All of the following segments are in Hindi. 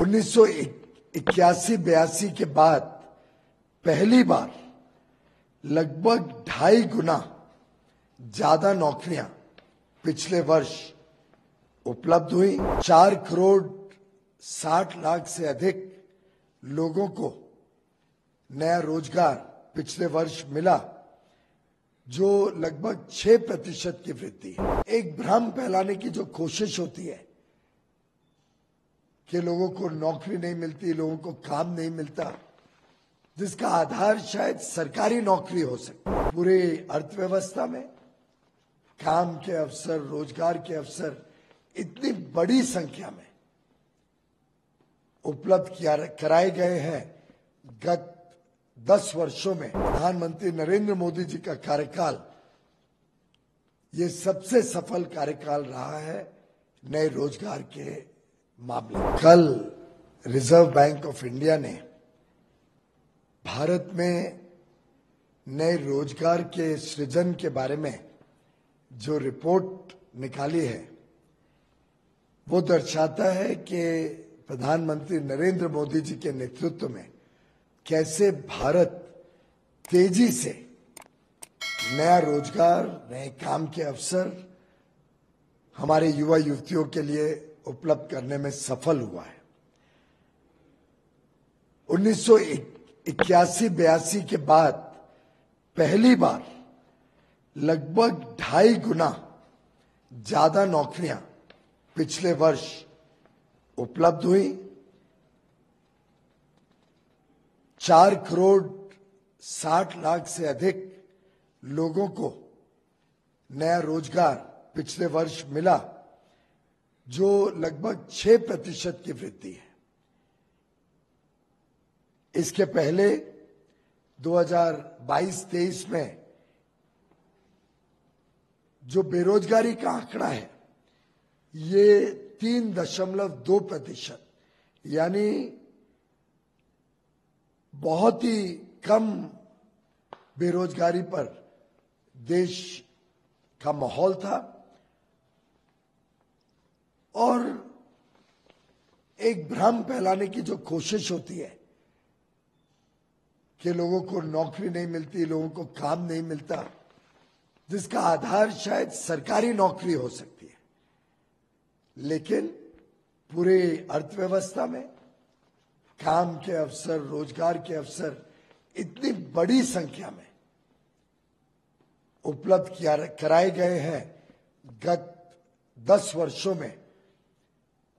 1981-82 के बाद पहली बार लगभग 2.5 गुना ज्यादा नौकरियां पिछले वर्ष उपलब्ध हुई। 4 करोड़ 60 लाख से अधिक लोगों को नया रोजगार पिछले वर्ष मिला, जो लगभग 6% की वृद्धि है। एक भ्रम फैलाने की जो कोशिश होती है कि लोगों को नौकरी नहीं मिलती, लोगों को काम नहीं मिलता, जिसका आधार शायद सरकारी नौकरी हो सकती है। पूरी अर्थव्यवस्था में काम के अवसर, रोजगार के अवसर इतनी बड़ी संख्या में उपलब्ध कराए गए हैं। गत 10 वर्षों में प्रधानमंत्री नरेंद्र मोदी जी का कार्यकाल ये सबसे सफल कार्यकाल रहा है नए रोजगार के मामले में। कल रिजर्व बैंक ऑफ इंडिया ने भारत में नए रोजगार के सृजन के बारे में जो रिपोर्ट निकाली है, वो दर्शाता है कि प्रधानमंत्री नरेंद्र मोदी जी के नेतृत्व में कैसे भारत तेजी से नया रोजगार, नए काम के अवसर हमारे युवा युवतियों के लिए उपलब्ध करने में सफल हुआ है। 1981-82 के बाद पहली बार लगभग 2.5 गुना ज्यादा नौकरियां पिछले वर्ष उपलब्ध हुई। 4 करोड़ 60 लाख से अधिक लोगों को नया रोजगार पिछले वर्ष मिला, जो लगभग 6% की वृद्धि है। इसके पहले 2022-23 में जो बेरोजगारी का आंकड़ा है, ये 3.2%, यानी बहुत ही कम बेरोजगारी पर देश का माहौल था। और एक भ्रम फैलाने की जो कोशिश होती है कि लोगों को नौकरी नहीं मिलती, लोगों को काम नहीं मिलता, जिसका आधार शायद सरकारी नौकरी हो सकती है, लेकिन पूरी अर्थव्यवस्था में काम के अवसर, रोजगार के अवसर इतनी बड़ी संख्या में उपलब्ध कराए गए हैं गत 10 वर्षों में।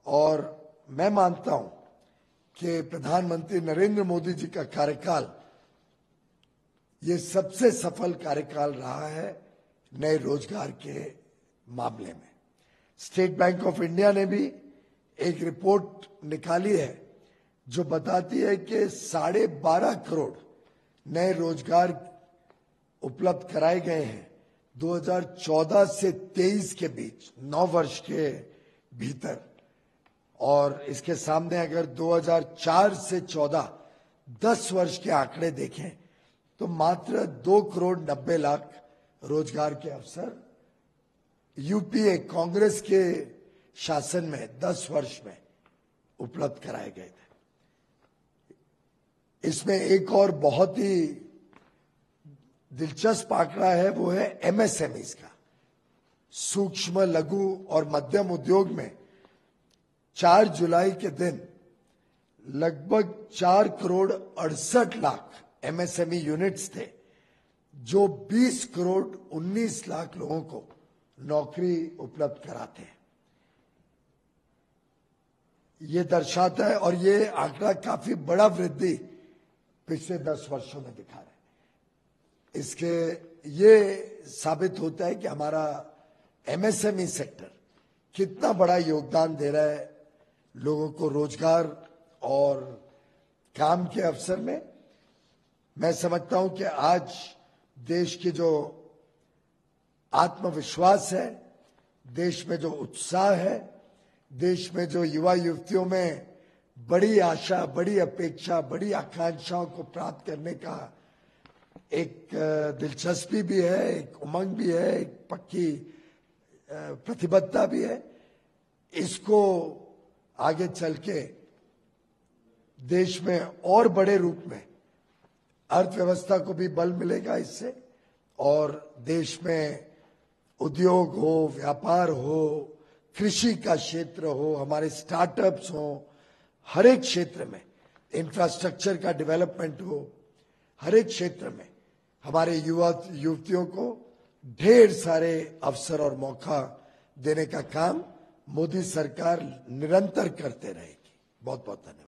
और मैं मानता हूं कि प्रधानमंत्री नरेंद्र मोदी जी का कार्यकाल ये सबसे सफल कार्यकाल रहा है नए रोजगार के मामले में। स्टेट बैंक ऑफ इंडिया ने भी एक रिपोर्ट निकाली है जो बताती है कि 12.5 करोड़ नए रोजगार उपलब्ध कराए गए हैं 2014 से 23 के बीच, 9 वर्ष के भीतर। और इसके सामने अगर 2004 से 14 10 वर्ष के आंकड़े देखें तो मात्र 2 करोड़ 90 लाख रोजगार के अवसर यूपीए कांग्रेस के शासन में 10 वर्ष में उपलब्ध कराए गए थे। इसमें एक और बहुत ही दिलचस्प आंकड़ा है, वो है एमएसएमईज का। सूक्ष्म, लघु और मध्यम उद्योग में 4 जुलाई के दिन लगभग 4 करोड़ 68 लाख एमएसएमई यूनिट्स थे, जो 20 करोड़ 19 लाख लोगों को नौकरी उपलब्ध कराते हैं। ये दर्शाता है, और ये आंकड़ा काफी बड़ा वृद्धि पिछले 10 वर्षों में दिखा रहा है। इसके ये साबित होता है कि हमारा एमएसएमई सेक्टर कितना बड़ा योगदान दे रहा है लोगों को रोजगार और काम के अवसर में। मैं समझता हूं कि आज देश की जो आत्मविश्वास है, देश में जो उत्साह है, देश में जो युवा युवतियों में बड़ी आशा, बड़ी अपेक्षा, बड़ी आकांक्षाओं को प्राप्त करने का एक दिलचस्पी भी है, एक उमंग भी है, एक पक्की प्रतिबद्धता भी है, इसको आगे चल के देश में और बड़े रूप में अर्थव्यवस्था को भी बल मिलेगा इससे, और देश में उद्योग हो, व्यापार हो, कृषि का क्षेत्र हो, हमारे स्टार्टअप्स हो, हर एक क्षेत्र में इंफ्रास्ट्रक्चर का डेवलपमेंट हो, हर एक क्षेत्र में हमारे युवा युवतियों को ढेर सारे अवसर और मौका देने का काम मोदी सरकार निरंतर करते रहेगी। बहुत बहुत धन्यवाद।